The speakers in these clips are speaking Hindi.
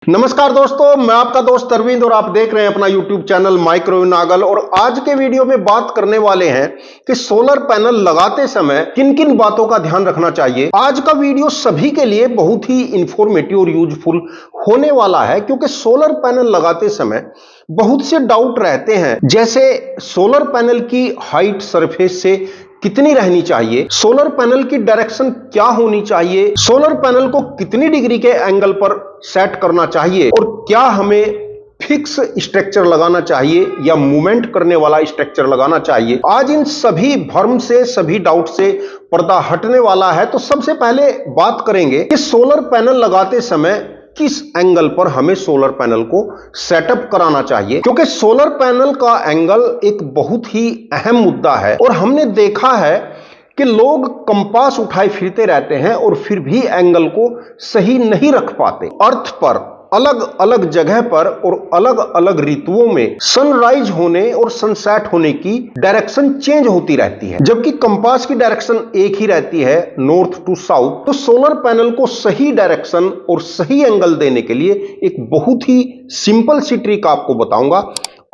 नमस्कार दोस्तों, मैं आपका दोस्त अरविंद और आप देख रहे हैं अपना YouTube चैनल माइक्रो नागल। और आज के वीडियो में बात करने वाले हैं कि सोलर पैनल लगाते समय किन किन बातों का ध्यान रखना चाहिए। आज का वीडियो सभी के लिए बहुत ही इंफॉर्मेटिव और यूजफुल होने वाला है, क्योंकि सोलर पैनल लगाते समय बहुत से डाउट रहते हैं। जैसे सोलर पैनल की हाइट सरफेस से कितनी रहनी चाहिए, सोलर पैनल की डायरेक्शन क्या होनी चाहिए, सोलर पैनल को कितनी डिग्री के एंगल पर सेट करना चाहिए और क्या हमें फिक्स स्ट्रक्चर लगाना चाहिए या मूवमेंट करने वाला स्ट्रक्चर लगाना चाहिए। आज इन सभी भ्रम से, सभी डाउट से पर्दा हटने वाला है। तो सबसे पहले बात करेंगे कि सोलर पैनल लगाते समय किस एंगल पर हमें सोलर पैनल को सेटअप कराना चाहिए, क्योंकि सोलर पैनल का एंगल एक बहुत ही अहम मुद्दा है। और हमने देखा है कि लोग कंपास उठाए फिरते रहते हैं और फिर भी एंगल को सही नहीं रख पाते। अर्थ पर अलग अलग जगह पर और अलग अलग ऋतुओं में सनराइज होने और सनसेट होने की डायरेक्शन चेंज होती रहती है, जबकि कंपास की डायरेक्शन एक ही रहती है, नॉर्थ टू साउथ। तो सोलर पैनल को सही डायरेक्शन और सही एंगल देने के लिए एक बहुत ही सिंपल सी ट्रिक आपको बताऊंगा।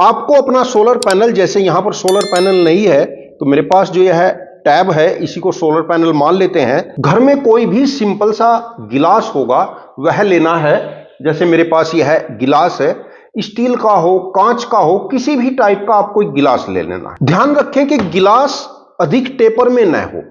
आपको अपना सोलर पैनल, जैसे यहां पर सोलर पैनल नहीं है तो मेरे पास जो यह टैब है इसी को सोलर पैनल मान लेते हैं। घर में कोई भी सिंपल सा गिलास होगा वह लेना है। जैसे मेरे पास यह गिलास है, स्टील का हो, कांच का हो, किसी भी टाइप का आप कोई गिलास ले लेना है। ध्यान रखें कि गिलास अधिक टेपर में न हो।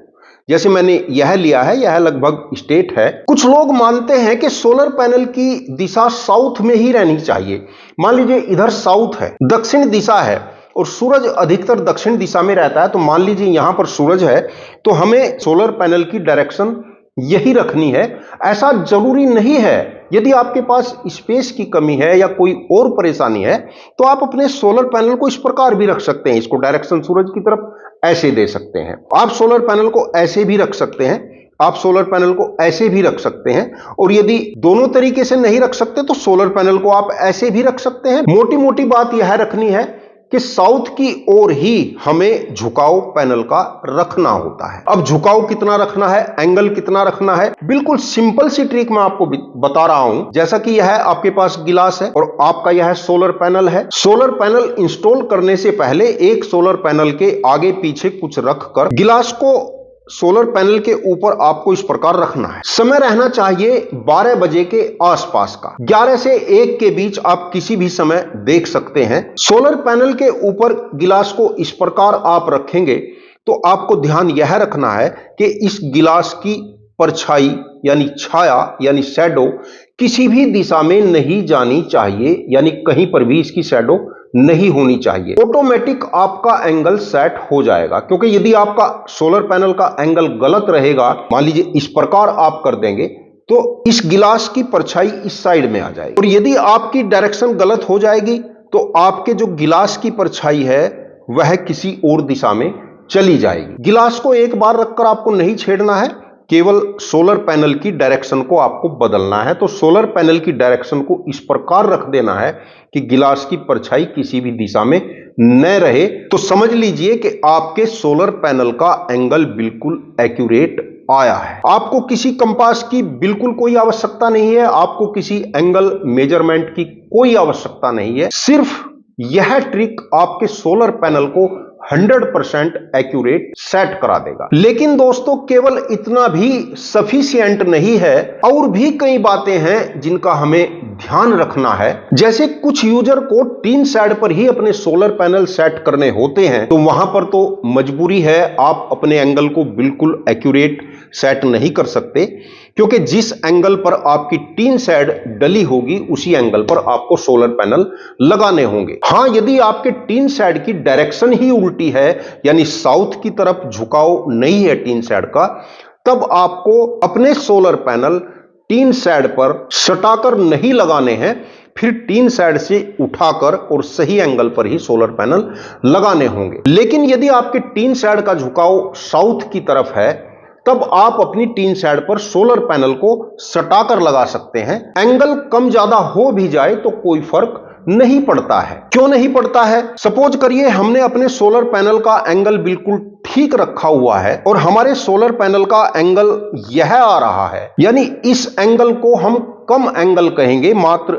जैसे मैंने यह लिया है, यह लगभग स्ट्रेट है। कुछ लोग मानते हैं कि सोलर पैनल की दिशा साउथ में ही रहनी चाहिए। मान लीजिए इधर साउथ है, दक्षिण दिशा है और सूरज अधिकतर दक्षिण दिशा में रहता है। तो मान लीजिए यहां पर सूरज है तो हमें सोलर पैनल की डायरेक्शन यही रखनी है। ऐसा जरूरी नहीं है। यदि आपके पास स्पेस की कमी है या कोई और परेशानी है तो आप अपने सोलर पैनल को इस प्रकार भी रख सकते हैं। इसको डायरेक्शन सूरज की तरफ ऐसे दे सकते हैं। आप सोलर पैनल को ऐसे भी रख सकते हैं, आप सोलर पैनल को ऐसे भी रख सकते हैं। और यदि दोनों तरीके से नहीं रख सकते तो सोलर पैनल को आप ऐसे भी रख सकते हैं। मोटी मोटी बात यह रखनी है कि साउथ की ओर ही हमें झुकाव पैनल का रखना होता है। अब झुकाव कितना रखना है, एंगल कितना रखना है, बिल्कुल सिंपल सी ट्रिक मैं आपको बता रहा हूं। जैसा कि यह आपके पास गिलास है और आपका यह सोलर पैनल है। सोलर पैनल इंस्टॉल करने से पहले एक सोलर पैनल के आगे पीछे कुछ रखकर गिलास को सोलर पैनल के ऊपर आपको इस प्रकार रखना है। समय रहना चाहिए 12 बजे के आसपास का। 11 से 1 के बीच आप किसी भी समय देख सकते हैं। सोलर पैनल के ऊपर गिलास को इस प्रकार आप रखेंगे तो आपको ध्यान यह रखना है कि इस गिलास की परछाई यानी छाया यानी शैडो किसी भी दिशा में नहीं जानी चाहिए, यानी कहीं पर भी इसकी शैडो नहीं होनी चाहिए। ऑटोमेटिक आपका एंगल सेट हो जाएगा। क्योंकि यदि आपका सोलर पैनल का एंगल गलत रहेगा, मान लीजिए इस प्रकार आप कर देंगे तो इस गिलास की परछाई इस साइड में आ जाएगी। और यदि आपकी डायरेक्शन गलत हो जाएगी तो आपके जो गिलास की परछाई है वह किसी और दिशा में चली जाएगी। गिलास को एक बार रखकर आपको नहीं छेड़ना है, केवल सोलर पैनल की डायरेक्शन को आपको बदलना है। तो सोलर पैनल की डायरेक्शन को इस प्रकार रख देना है कि गिलास की परछाई किसी भी दिशा में न रहे। तो समझ लीजिए कि आपके सोलर पैनल का एंगल बिल्कुल एक्यूरेट आया है। आपको किसी कंपास की बिल्कुल कोई आवश्यकता नहीं है, आपको किसी एंगल मेजरमेंट की कोई आवश्यकता नहीं है। सिर्फ यह ट्रिक आपके सोलर पैनल को 100% एक्यूरेट सेट करा देगा। लेकिन दोस्तों केवल इतना भी सफिशिएंट नहीं है, और भी कई बातें हैं जिनका हमें ध्यान रखना है। जैसे कुछ यूजर को टीन शेड पर ही अपने सोलर पैनल सेट करने होते हैं, तो वहां पर तो मजबूरी है, आप अपने एंगल को बिल्कुल एक्यूरेट सेट नहीं कर सकते, क्योंकि जिस एंगल पर आपकी टीन शेड डली होगी उसी एंगल पर आपको सोलर पैनल लगाने होंगे। हां, यदि आपके टीन शेड की डायरेक्शन ही उल्टी है, यानी साउथ की तरफ झुकाव नहीं है टीन शेड का, तब आपको अपने सोलर पैनल टीन शेड पर सटाकर नहीं लगाने हैं, फिर टीन शेड से उठाकर और सही एंगल पर ही सोलर पैनल लगाने होंगे। लेकिन यदि आपके टीन शेड का झुकाव साउथ की तरफ है तब आप अपनी टीन शेड पर सोलर पैनल को सटाकर लगा सकते हैं। एंगल कम ज्यादा हो भी जाए तो कोई फर्क नहीं पड़ता है। क्यों नहीं पड़ता है? सपोज करिए हमने अपने सोलर पैनल का एंगल बिल्कुल ठीक रखा हुआ है और हमारे सोलर पैनल का एंगल यह आ रहा है, यानी इस एंगल को हम कम एंगल कहेंगे। मात्र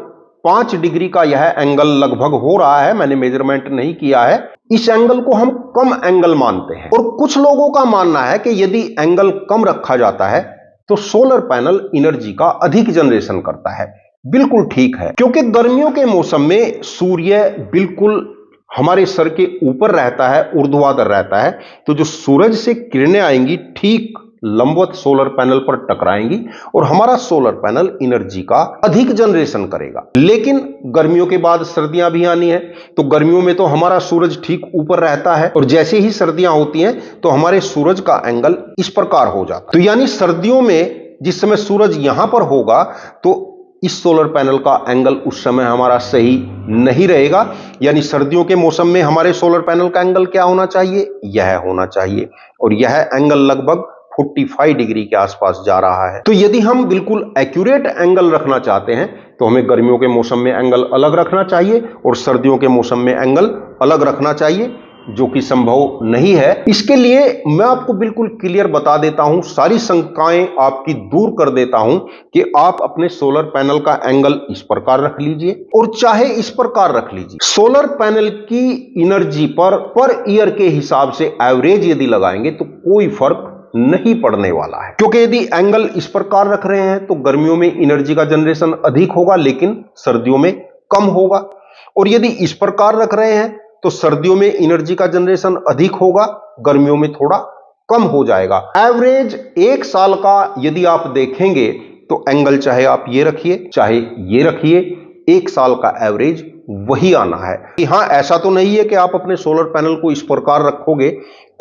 5 डिग्री का यह एंगल लगभग हो रहा है, मैंने मेजरमेंट नहीं किया है। इस एंगल को हम कम एंगल मानते हैं और कुछ लोगों का मानना है कि यदि एंगल कम रखा जाता है तो सोलर पैनल एनर्जी का अधिक जनरेशन करता है। बिल्कुल ठीक है, क्योंकि गर्मियों के मौसम में सूर्य बिल्कुल हमारे सर के ऊपर रहता है, ऊर्ध्वाधर रहता है, तो जो सूरज से किरणें आएंगी ठीक लंबवत सोलर पैनल पर टकराएंगी और हमारा सोलर पैनल एनर्जी का अधिक जनरेशन करेगा। लेकिन गर्मियों के बाद सर्दियां भी आनी है, तो गर्मियों में तो हमारा सूरज ठीक ऊपर रहता है और जैसे ही सर्दियां होती हैं तो हमारे सूरज का एंगल इस प्रकार हो जाता है। तो यानी सर्दियों में जिस समय सूरज यहां पर होगा तो इस सोलर पैनल का एंगल उस समय हमारा सही नहीं रहेगा। यानी सर्दियों के मौसम में हमारे सोलर पैनल का एंगल क्या होना चाहिए? यह होना चाहिए, और यह एंगल लगभग 45 डिग्री के आसपास जा रहा है। तो यदि हम बिल्कुल एक्यूरेट एंगल रखना चाहते हैं तो हमें गर्मियों के मौसम में एंगल अलग रखना चाहिए और सर्दियों के मौसम में एंगल अलग रखना चाहिए, जो कि संभव नहीं है। इसके लिए मैं आपको बिल्कुल क्लियर बता देता हूं, सारी शंकाएं आपकी दूर कर देता हूं कि आप अपने सोलर पैनल का एंगल इस प्रकार रख लीजिए और चाहे इस प्रकार रख लीजिए। सोलर पैनल की एनर्जी पर ईयर के हिसाब से एवरेज यदि लगाएंगे तो कोई फर्क नहीं पड़ने वाला है, क्योंकि यदि एंगल इस प्रकार रख रहे हैं तो गर्मियों में एनर्जी का जनरेशन अधिक होगा लेकिन सर्दियों में कम होगा, और यदि इस प्रकार रख रहे हैं तो सर्दियों में एनर्जी का जनरेशन अधिक होगा, गर्मियों में थोड़ा कम हो जाएगा। एवरेज 1 साल का यदि आप देखेंगे तो एंगल चाहे आप ये रखिए चाहे ये रखिए, 1 साल का एवरेज वही आना है। हाँ, ऐसा तो नहीं है कि आप अपने सोलर पैनल को इस प्रकार रखोगे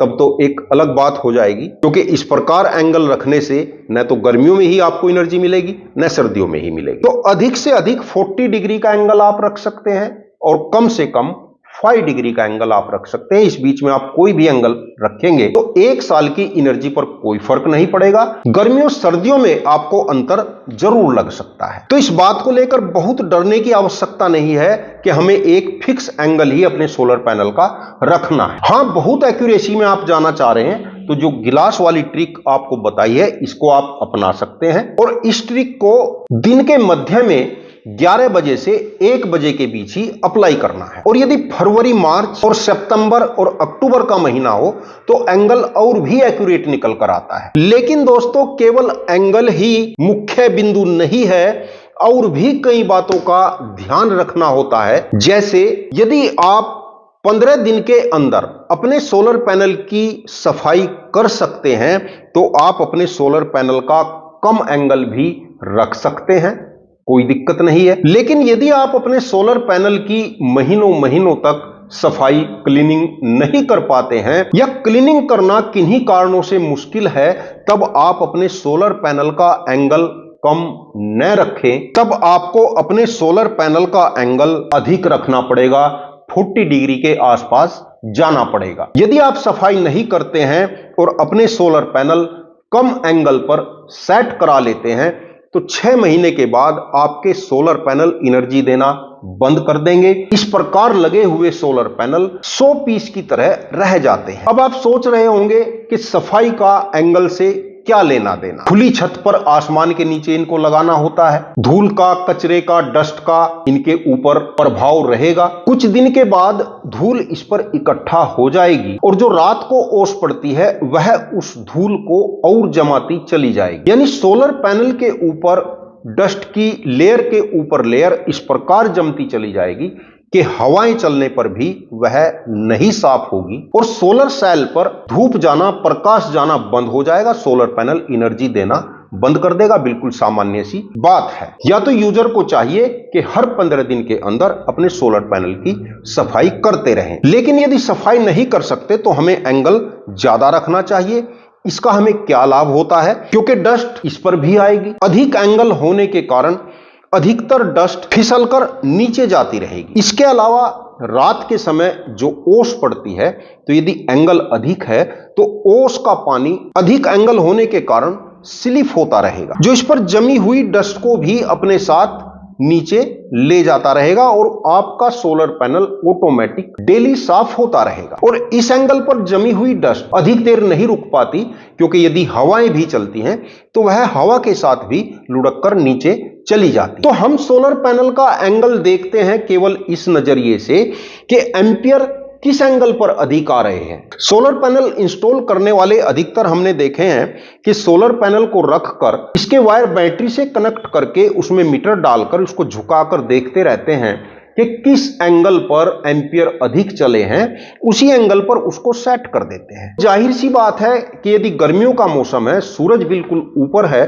तब तो एक अलग बात हो जाएगी, क्योंकि इस प्रकार एंगल रखने से न तो गर्मियों में ही आपको एनर्जी मिलेगी न सर्दियों में ही मिलेगी। तो अधिक से अधिक 40 डिग्री का एंगल आप रख सकते हैं और कम से कम 5 डिग्री का एंगल आप रख सकते हैं। इस बीच में आप कोई भी एंगल रखेंगे तो 1 साल की एनर्जी पर कोई फर्क नहीं पड़ेगा। गर्मियों सर्दियों में आपको अंतर जरूर लग सकता है, तो इस बात को लेकर बहुत डरने की आवश्यकता नहीं है कि हमें एक फिक्स एंगल ही अपने सोलर पैनल का रखना है। हाँ, बहुत एक्यूरेसी में आप जाना चाह रहे हैं तो जो गिलास वाली ट्रिक आपको बताई है इसको आप अपना सकते हैं, और इस ट्रिक को दिन के मध्य में 11 बजे से 1 बजे के बीच ही अप्लाई करना है। और यदि फरवरी, मार्च और सितंबर और अक्टूबर का महीना हो तो एंगल और भी एक्यूरेट निकल कर आता है। लेकिन दोस्तों, केवल एंगल ही मुख्य बिंदु नहीं है, और भी कई बातों का ध्यान रखना होता है। जैसे यदि आप 15 दिन के अंदर अपने सोलर पैनल की सफाई कर सकते हैं तो आप अपने सोलर पैनल का कम एंगल भी रख सकते हैं, कोई दिक्कत नहीं है। लेकिन यदि आप अपने सोलर पैनल की महीनों महीनों तक सफाई, क्लीनिंग नहीं कर पाते हैं या क्लीनिंग करना किन्हीं कारणों से मुश्किल है, तब आप अपने सोलर पैनल का एंगल कम न रखें, तब आपको अपने सोलर पैनल का एंगल अधिक रखना पड़ेगा, 40 डिग्री के आसपास जाना पड़ेगा। यदि आप सफाई नहीं करते हैं और अपने सोलर पैनल कम एंगल पर सेट करा लेते हैं तो 6 महीने के बाद आपके सोलर पैनल एनर्जी देना बंद कर देंगे। इस प्रकार लगे हुए सोलर पैनल 100 पीस की तरह रह जाते हैं। अब आप सोच रहे होंगे कि सफाई का एंगल से क्या लेना देना, खुली छत पर आसमान के नीचे इनको लगाना होता है, धूल का, कचरे का, डस्ट का इनके ऊपर प्रभाव रहेगा। कुछ दिन के बाद धूल इस पर इकट्ठा हो जाएगी और जो रात को ओस पड़ती है वह उस धूल को और जमाती चली जाएगी। यानी सोलर पैनल के ऊपर डस्ट की लेयर के ऊपर लेयर इस प्रकार जमती चली जाएगी कि हवाएं चलने पर भी वह नहीं साफ होगी और सोलर सेल पर धूप जाना, प्रकाश जाना बंद हो जाएगा, सोलर पैनल एनर्जी देना बंद कर देगा। बिल्कुल सामान्य सी बात है। या तो यूजर को चाहिए कि हर 15 दिन के अंदर अपने सोलर पैनल की सफाई करते रहें। लेकिन यदि सफाई नहीं कर सकते तो हमें एंगल ज्यादा रखना चाहिए। इसका हमें क्या लाभ होता है, क्योंकि डस्ट इस पर भी आएगी। अधिक एंगल होने के कारण अधिकतर डस्ट फिसलकर नीचे जाती रहेगी। इसके अलावा रात के समय जो ओस पड़ती है, तो यदि एंगल अधिक है तो ओस का पानी अधिक एंगल होने के कारण स्लिप होता रहेगा, जो इस पर जमी हुई डस्ट को भी अपने साथ नीचे ले जाता रहेगा और आपका सोलर पैनल ऑटोमेटिक डेली साफ होता रहेगा। और इस एंगल पर जमी हुई डस्ट अधिक देर नहीं रुक पाती, क्योंकि यदि हवाएं भी चलती हैं तो वह हवा के साथ भी लुढ़क कर नीचे चली जाती। तो हम सोलर पैनल का एंगल देखते हैं केवल इस नजरिए से कि एंपियर किस एंगल पर अधिक आ रहे हैं। सोलर पैनल इंस्टॉल करने वाले अधिकतर हमने देखे हैं कि सोलर पैनल को रखकर इसके वायर बैटरी से कनेक्ट करके उसमें मीटर डालकर उसको झुकाकर देखते रहते हैं कि किस एंगल पर एंपियर अधिक चले हैं, उसी एंगल पर उसको सेट कर देते हैं। जाहिर सी बात है कि यदि गर्मियों का मौसम है, सूरज बिल्कुल ऊपर है,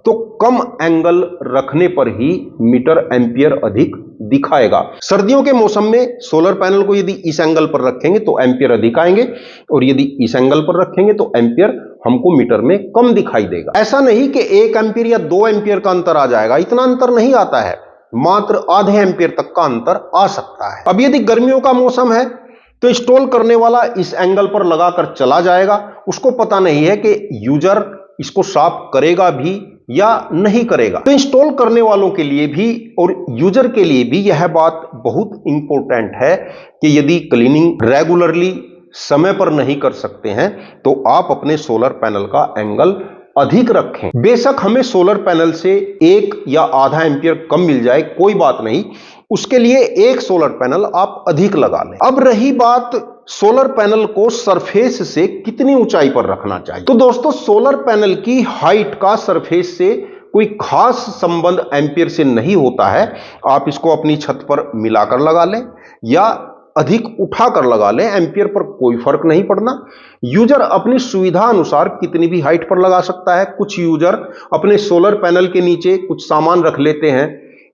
तो कम एंगल रखने पर ही मीटर एंपियर अधिक दिखाएगा। सर्दियों के मौसम में सोलर पैनल को यदि इस एंगल पर रखेंगे तो एंपियर अधिक आएंगे, और यदि इस एंगल पर रखेंगे तो एंपियर हमको मीटर में कम दिखाई देगा। ऐसा नहीं कि 1 एंपियर या 2 एंपियर का अंतर आ जाएगा, इतना अंतर नहीं आता है, मात्र आधे एंपियर तक का अंतर आ सकता है। अब यदि गर्मियों का मौसम है तो इंस्टॉल करने वाला इस एंगल पर लगाकर चला जाएगा, उसको पता नहीं है कि यूजर इसको साफ करेगा भी या नहीं करेगा। तो इंस्टॉल करने वालों के लिए भी और यूजर के लिए भी यह बात बहुत इंपॉर्टेंट है कि यदि क्लीनिंग रेगुलरली समय पर नहीं कर सकते हैं तो आप अपने सोलर पैनल का एंगल अधिक रखें। बेशक हमें सोलर पैनल से 1 या आधा एंपियर कम मिल जाए, कोई बात नहीं, उसके लिए एक सोलर पैनल आप अधिक लगा लें। अब रही बात सोलर पैनल को सरफेस से कितनी ऊंचाई पर रखना चाहिए, तो दोस्तों सोलर पैनल की हाइट का सरफेस से कोई खास संबंध एंपियर से नहीं होता है। आप इसको अपनी छत पर मिलाकर लगा लें या अधिक उठाकर लगा लें, एंपियर पर कोई फर्क नहीं पड़ना। यूजर अपनी सुविधा अनुसार कितनी भी हाइट पर लगा सकता है। कुछ यूजर अपने सोलर पैनल के नीचे कुछ सामान रख लेते हैं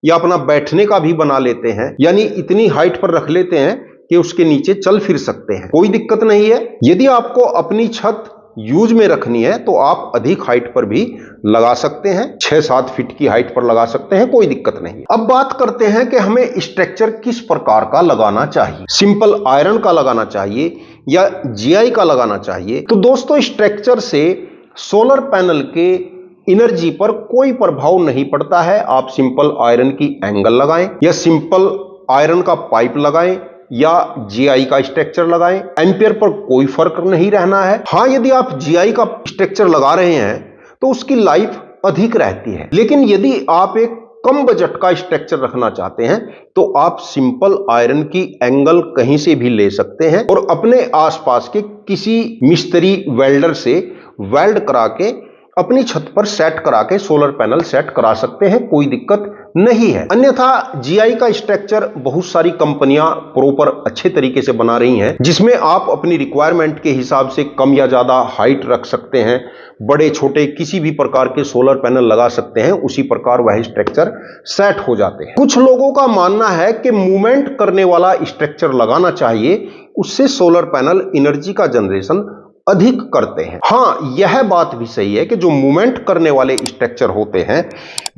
या अपना बैठने का भी बना लेते हैं, यानी इतनी हाइट पर रख लेते हैं कि उसके नीचे चल फिर सकते हैं, कोई दिक्कत नहीं है। यदि आपको अपनी छत यूज में रखनी है तो आप अधिक हाइट पर भी लगा सकते हैं, 6-7 फीट की हाइट पर लगा सकते हैं, कोई दिक्कत नहीं। अब बात करते हैं कि हमें स्ट्रक्चर किस प्रकार का लगाना चाहिए, सिंपल आयरन का लगाना चाहिए या जीआई का लगाना चाहिए। तो दोस्तों स्ट्रक्चर से सोलर पैनल के एनर्जी पर कोई प्रभाव नहीं पड़ता है। आप सिंपल आयरन की एंगल लगाएं या सिंपल आयरन का पाइप लगाएं या जीआई का स्ट्रक्चर लगाएं, एंपियर पर कोई फर्क नहीं रहना है। हाँ, यदि आप जीआई का स्ट्रक्चर लगा रहे हैं तो उसकी लाइफ अधिक रहती है, लेकिन यदि आप एक कम बजट का स्ट्रक्चर रखना चाहते हैं तो आप सिंपल आयरन की एंगल कहीं से भी ले सकते हैं और अपने आसपास के किसी मिस्त्री वेल्डर से वेल्ड करा के अपनी छत पर सेट करा के सोलर पैनल सेट करा सकते हैं, कोई दिक्कत नहीं है। अन्यथा जीआई का स्ट्रक्चर बहुत सारी कंपनियां प्रॉपर अच्छे तरीके से बना रही हैं, जिसमें आप अपनी रिक्वायरमेंट के हिसाब से कम या ज्यादा हाइट रख सकते हैं, बड़े छोटे किसी भी प्रकार के सोलर पैनल लगा सकते हैं, उसी प्रकार वह स्ट्रक्चर सेट हो जाते हैं। कुछ लोगों का मानना है कि मूवमेंट करने वाला स्ट्रक्चर लगाना चाहिए, उससे सोलर पैनल एनर्जी का जनरेशन अधिक करते हैं। हाँ, यह बात भी सही है कि जो मूवमेंट करने वाले स्ट्रक्चर होते हैं,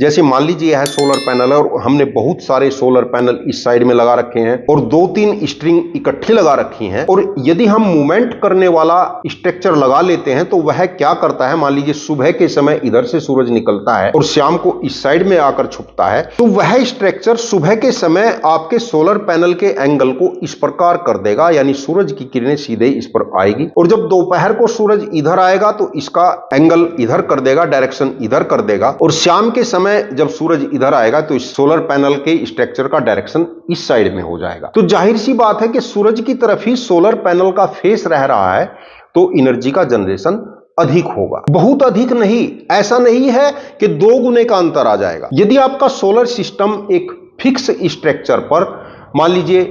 जैसे मान लीजिए यह सोलर पैनल है और हमने बहुत सारे सोलर पैनल इस साइड में लगा रखे हैं और 2-3 स्ट्रिंग इकट्ठी लगा रखी हैं, और यदि हम मूवमेंट करने वाला स्ट्रक्चर लगा लेते हैं तो वह क्या करता है, मान लीजिए सुबह के समय इधर से सूरज निकलता है और शाम को इस साइड में आकर छुपता है, तो वह स्ट्रक्चर सुबह के समय आपके सोलर पैनल के एंगल को इस प्रकार कर देगा, यानी सूरज की किरणें सीधे इस पर आएगी, और जब दोपहर को सूरज इधर आएगा तो इसका एंगल इधर कर देगा, डायरेक्शन इधर कर देगा, और शाम के समय जब सूरज इधर आएगा तो इस सोलर पैनल के स्ट्रक्चर का डायरेक्शन इस साइड में हो जाएगा। तो जाहिर सी बात है कि सूरज की तरफ ही सोलर पैनल का फेस रह रहा है तो एनर्जी का जनरेशन अधिक होगा, बहुत अधिक नहीं। ऐसा नहीं है कि 2 गुने का अंतर आ जाएगा। यदि आपका सोलर सिस्टम एक फिक्स स्ट्रक्चर पर मान लीजिए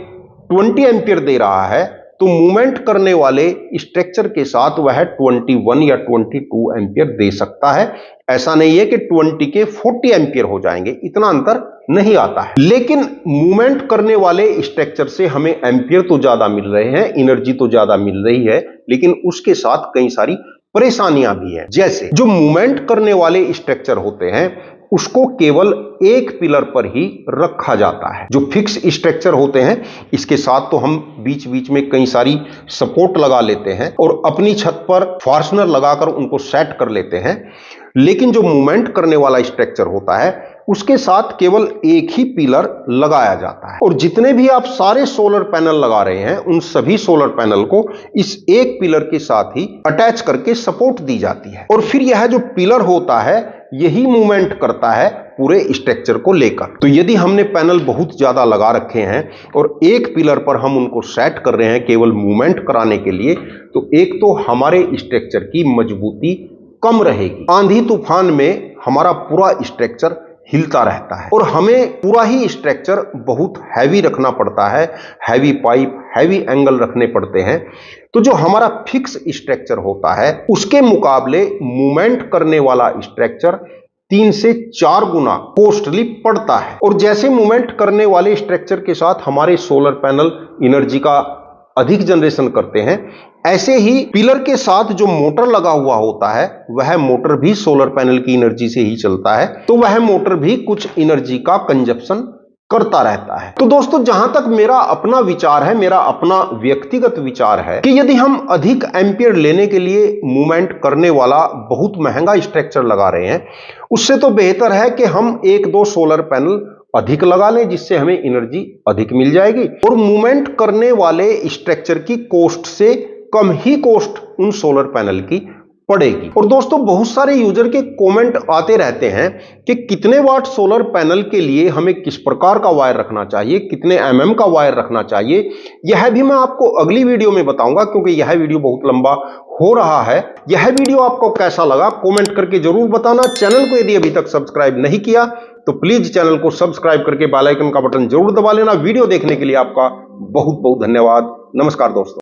20 एंपियर दे रहा है तो मूवमेंट करने वाले स्ट्रक्चर के साथ वह 21 या 22 एंपियर दे सकता है। ऐसा नहीं है कि 20 के 40 एंपियर हो जाएंगे, इतना अंतर नहीं आता है। लेकिन मूवमेंट करने वाले स्ट्रक्चर से हमें एंपियर तो ज्यादा मिल रहे हैं, एनर्जी तो ज्यादा मिल रही है, लेकिन उसके साथ कई सारी परेशानियां भी हैं। जैसे जो मूवमेंट करने वाले स्ट्रक्चर होते हैं उसको केवल एक पिलर पर ही रखा जाता है। जो फिक्स स्ट्रक्चर होते हैं इसके साथ तो हम बीच बीच में कई सारी सपोर्ट लगा लेते हैं और अपनी छत पर फार्सनर लगाकर उनको सेट कर लेते हैं, लेकिन जो मूवमेंट करने वाला स्ट्रक्चर होता है उसके साथ केवल एक ही पिलर लगाया जाता है और जितने भी आप सारे सोलर पैनल लगा रहे हैं उन सभी सोलर पैनल को इस एक पिलर के साथ ही अटैच करके सपोर्ट दी जाती है और फिर यह जो पिलर होता है यही मूवमेंट करता है पूरे स्ट्रक्चर को लेकर। तो यदि हमने पैनल बहुत ज्यादा लगा रखे हैं और एक पिलर पर हम उनको सेट कर रहे हैं केवल मूवमेंट कराने के लिए, तो एक तो हमारे स्ट्रक्चर की मजबूती कम रहेगी, आंधी तूफान में हमारा पूरा स्ट्रक्चर हिलता रहता है और हमें पूरा ही स्ट्रक्चर बहुत हैवी रखना पड़ता है, हैवी पाइप, हैवी एंगल रखने पड़ते हैं। तो जो हमारा फिक्स स्ट्रक्चर होता है उसके मुकाबले मूवमेंट करने वाला स्ट्रक्चर 3 से 4 गुना कॉस्टली पड़ता है। और जैसे मूवमेंट करने वाले स्ट्रक्चर के साथ हमारे सोलर पैनल एनर्जी का अधिक जनरेशन करते हैं, ऐसे ही पिलर के साथ जो मोटर लगा हुआ होता है वह मोटर भी सोलर पैनल की एनर्जी से ही चलता है, तो वह मोटर भी कुछ एनर्जी का कंजप्शन करता रहता है। तो दोस्तों, जहां तक मेरा अपना विचार है, मेरा अपना व्यक्तिगत विचार है कि यदि हम अधिक एम्पियर लेने के लिए मूवमेंट करने वाला बहुत महंगा स्ट्रक्चर लगा रहे हैं, उससे तो बेहतर है कि हम 1-2 सोलर पैनल अधिक लगा लें जिससे हमें एनर्जी अधिक मिल जाएगी और मूवमेंट करने वाले स्ट्रक्चर की कॉस्ट से कम ही कॉस्ट उन सोलर पैनल की पड़ेगी। और दोस्तों, बहुत सारे यूजर के कमेंट आते रहते हैं कि कितने वाट सोलर पैनल के लिए हमें किस प्रकार का वायर रखना चाहिए, कितने mm का वायर रखना चाहिए। यह भी मैं आपको अगली वीडियो में बताऊंगा क्योंकि यह वीडियो बहुत लंबा हो रहा है। यह वीडियो आपको कैसा लगा कमेंट करके जरूर बताना। चैनल को यदि अभी तक सब्सक्राइब नहीं किया तो प्लीज चैनल को सब्सक्राइब करके बेल आइकन का बटन जरूर दबा लेना। वीडियो देखने के लिए आपका बहुत बहुत धन्यवाद। नमस्कार दोस्तों।